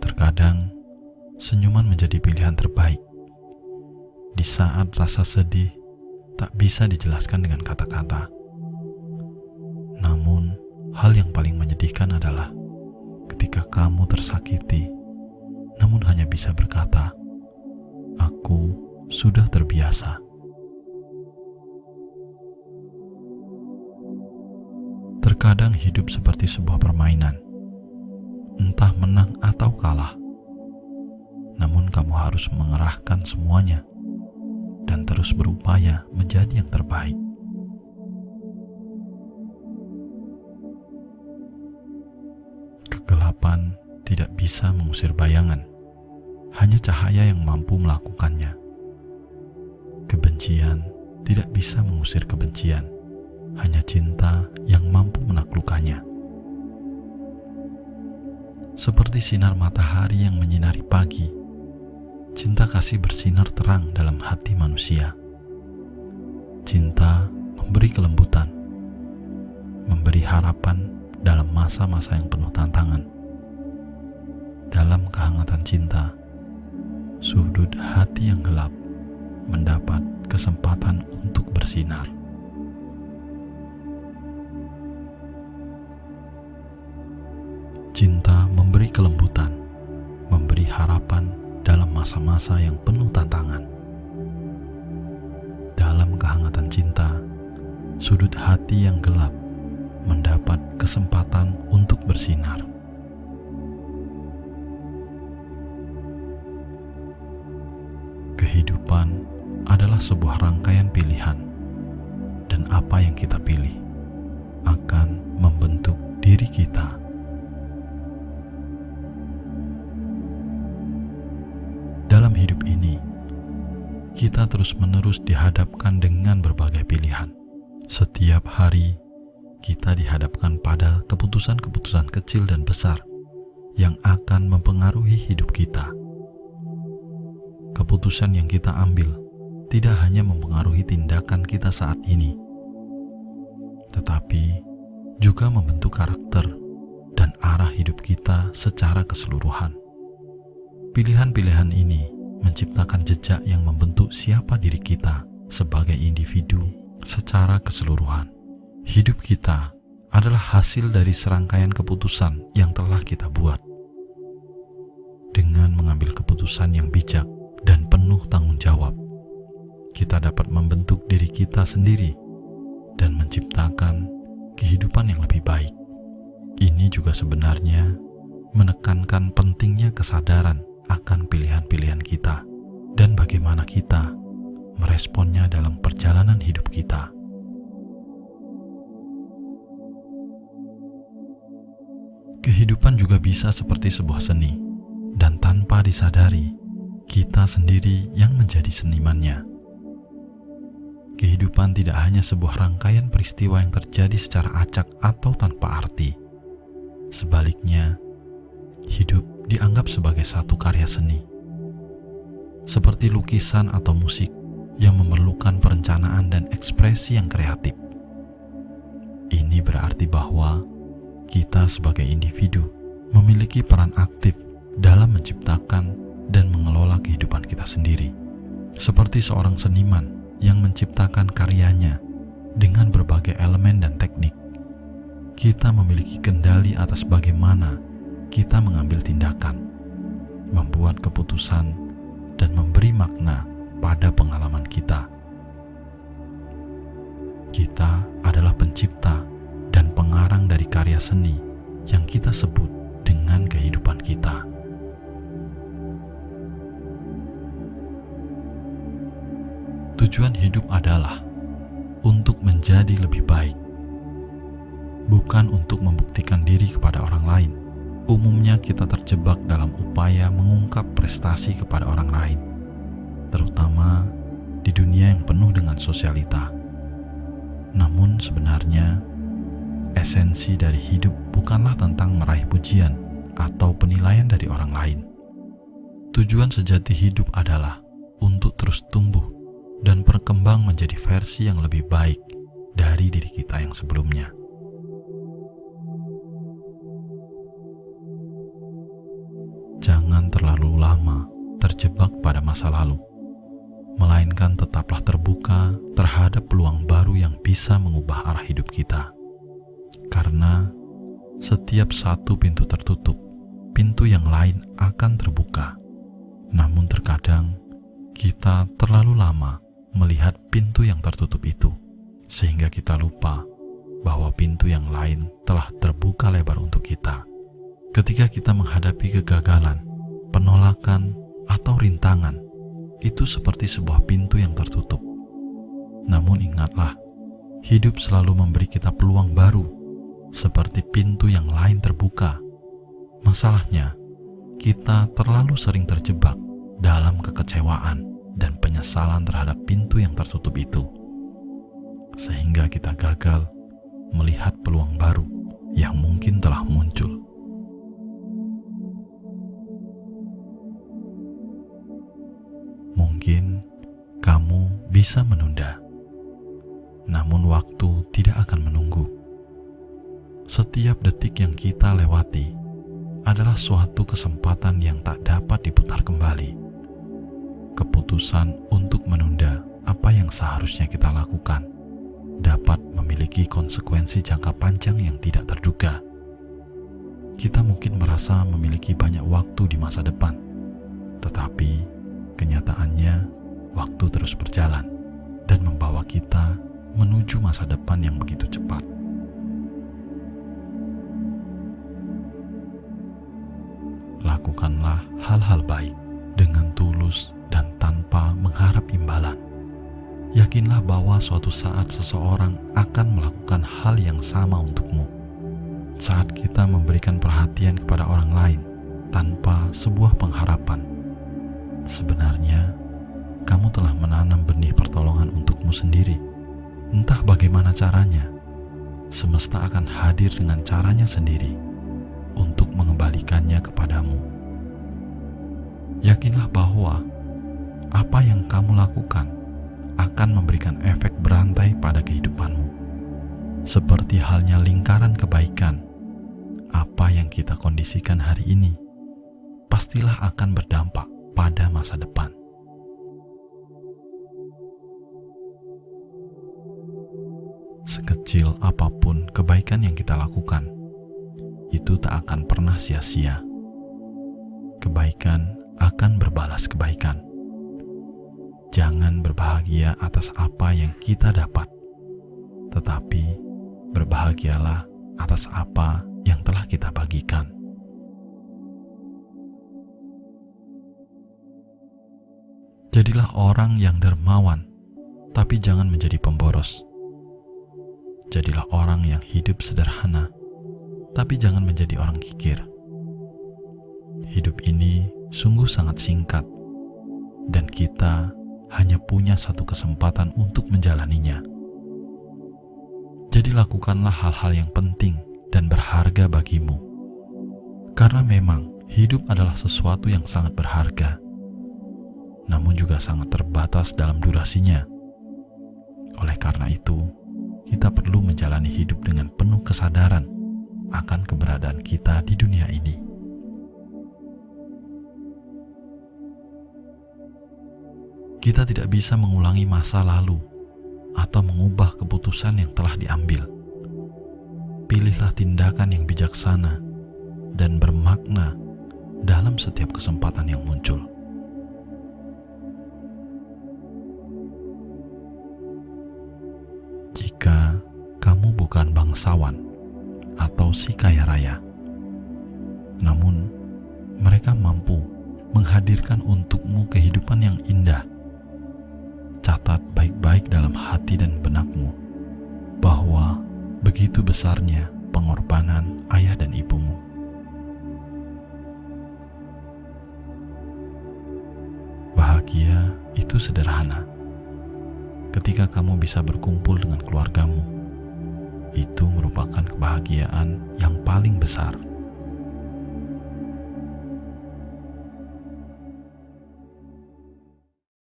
Terkadang, senyuman menjadi pilihan terbaik. Di saat rasa sedih tak bisa dijelaskan dengan kata-kata. Namun, hal yang paling menyedihkan adalah ketika kamu tersakiti, namun hanya bisa berkata, "Aku sudah terbiasa." Terkadang hidup seperti sebuah permainan, entah menang atau kalah. Namun kamu harus mengerahkan semuanya dan terus berupaya menjadi yang terbaik. Kegelapan tidak bisa mengusir bayangan, hanya cahaya yang mampu melakukannya. Kebencian tidak bisa mengusir kebencian, hanya cinta yang mampu menaklukkannya. Seperti sinar matahari yang menyinari pagi, cinta kasih bersinar terang dalam hati manusia. Cinta memberi kelembutan, memberi harapan dalam masa-masa yang penuh tantangan. Dalam kehangatan cinta, sudut hati yang gelap mendapat kesempatan untuk bersinar. Cinta memberi kelembutan, memberi harapan dalam masa-masa yang penuh tantangan. Dalam kehangatan cinta, sudut hati yang gelap mendapat kesempatan untuk bersinar. Kehidupan adalah sebuah rangkaian pilihan, dan apa yang kita pilih akan membentuk diri kita. Dalam hidup ini, kita terus-menerus dihadapkan dengan berbagai pilihan. Setiap hari, kita dihadapkan pada keputusan-keputusan kecil dan besar yang akan mempengaruhi hidup kita. Keputusan yang kita ambil tidak hanya mempengaruhi tindakan kita saat ini, tetapi juga membentuk karakter dan arah hidup kita secara keseluruhan. Pilihan-pilihan ini menciptakan jejak yang membentuk siapa diri kita sebagai individu secara keseluruhan. Hidup kita adalah hasil dari serangkaian keputusan yang telah kita buat. Dengan mengambil keputusan yang bijak dan penuh tanggung jawab, kita dapat membentuk diri kita sendiri dan menciptakan kehidupan yang lebih baik. Ini juga sebenarnya menekankan pentingnya kesadaran akan pilihan-pilihan kita dan bagaimana kita meresponnya dalam perjalanan hidup kita. Kehidupan juga bisa seperti sebuah seni, dan tanpa disadari, kita sendiri yang menjadi senimannya. Kehidupan tidak hanya sebuah rangkaian peristiwa yang terjadi secara acak atau tanpa arti. Sebaliknya, hidup dianggap sebagai satu karya seni, seperti lukisan atau musik yang memerlukan perencanaan dan ekspresi yang kreatif. Ini berarti bahwa kita sebagai individu memiliki peran aktif dalam menciptakan dan mengelola kehidupan kita sendiri. Seperti seorang seniman yang menciptakan karyanya dengan berbagai elemen dan teknik, kita memiliki kendali atas bagaimana kita mengambil tindakan, membuat keputusan, dan memberi makna pada pengalaman kita. Kita adalah pencipta dan pengarang dari karya seni yang kita sebut dengan kehidupan kita. Tujuan hidup adalah untuk menjadi lebih baik, bukan untuk membuktikan diri kepada orang lain. Umumnya kita terjebak dalam upaya mengungkap prestasi kepada orang lain, terutama di dunia yang penuh dengan sosialita. Namun sebenarnya, esensi dari hidup bukanlah tentang meraih pujian atau penilaian dari orang lain. Tujuan sejati hidup adalah untuk terus tumbuh dan berkembang menjadi versi yang lebih baik dari diri kita yang sebelumnya. jangan terlalu lama terjebak pada masa lalu, melainkan tetaplah terbuka terhadap peluang baru yang bisa mengubah arah hidup kita. Karena setiap satu pintu tertutup, pintu yang lain akan terbuka. Namun terkadang kita terlalu lama melihat pintu yang tertutup itu, sehingga kita lupa bahwa pintu yang lain telah terbuka lebar untuk kita. Ketika kita menghadapi kegagalan, penolakan, atau rintangan, itu seperti sebuah pintu yang tertutup. Namun ingatlah, hidup selalu memberi kita peluang baru, seperti pintu yang lain terbuka. Masalahnya, kita terlalu sering terjebak dalam kekecewaan dan penyesalan terhadap pintu yang tertutup itu, sehingga kita gagal melihat peluang baru yang mungkin telah muncul. Mungkin kamu bisa menunda, namun waktu tidak akan menunggu. Setiap detik yang kita lewati adalah suatu kesempatan yang tak dapat diputar kembali. Keputusan untuk menunda apa yang seharusnya kita lakukan dapat memiliki konsekuensi jangka panjang yang tidak terduga. Kita mungkin merasa memiliki banyak waktu di masa depan, tetapi kenyataannya, waktu terus berjalan dan membawa kita menuju masa depan yang begitu cepat. Lakukanlah hal-hal baik dengan tulus dan tanpa mengharap imbalan. Yakinlah bahwa suatu saat seseorang akan melakukan hal yang sama untukmu. Saat kita memberikan perhatian kepada orang lain tanpa sebuah pengharapan, sebenarnya, kamu telah menanam benih pertolongan untukmu sendiri. Entah bagaimana caranya, semesta akan hadir dengan caranya sendiri untuk mengembalikannya kepadamu. Yakinlah bahwa apa yang kamu lakukan akan memberikan efek berantai pada kehidupanmu. Seperti halnya lingkaran kebaikan, apa yang kita kondisikan hari ini pastilah akan berdampak pada masa depan. Sekecil apapun kebaikan yang kita lakukan, itu tak akan pernah sia-sia. Kebaikan akan berbalas kebaikan. Jangan berbahagia atas apa yang kita dapat, tetapi berbahagialah atas apa yang telah kita bagikan. Jadilah orang yang dermawan, tapi jangan menjadi pemboros. Jadilah orang yang hidup sederhana, tapi jangan menjadi orang kikir. Hidup ini sungguh sangat singkat, dan kita hanya punya satu kesempatan untuk menjalaninya. Jadi lakukanlah hal-hal yang penting dan berharga bagimu, karena memang hidup adalah sesuatu yang sangat berharga, namun juga sangat terbatas dalam durasinya. Oleh karena itu, kita perlu menjalani hidup dengan penuh kesadaran akan keberadaan kita di dunia ini. Kita tidak bisa mengulangi masa lalu atau mengubah keputusan yang telah diambil. Pilihlah tindakan yang bijaksana dan bermakna dalam setiap kesempatan yang muncul. Jika kamu bukan bangsawan atau si kaya raya, namun mereka mampu menghadirkan untukmu kehidupan yang indah, catat baik-baik dalam hati dan benakmu bahwa begitu besarnya pengorbanan ayah dan ibumu. Bahagia itu sederhana. Ketika kamu bisa berkumpul dengan keluargamu, itu merupakan kebahagiaan yang paling besar.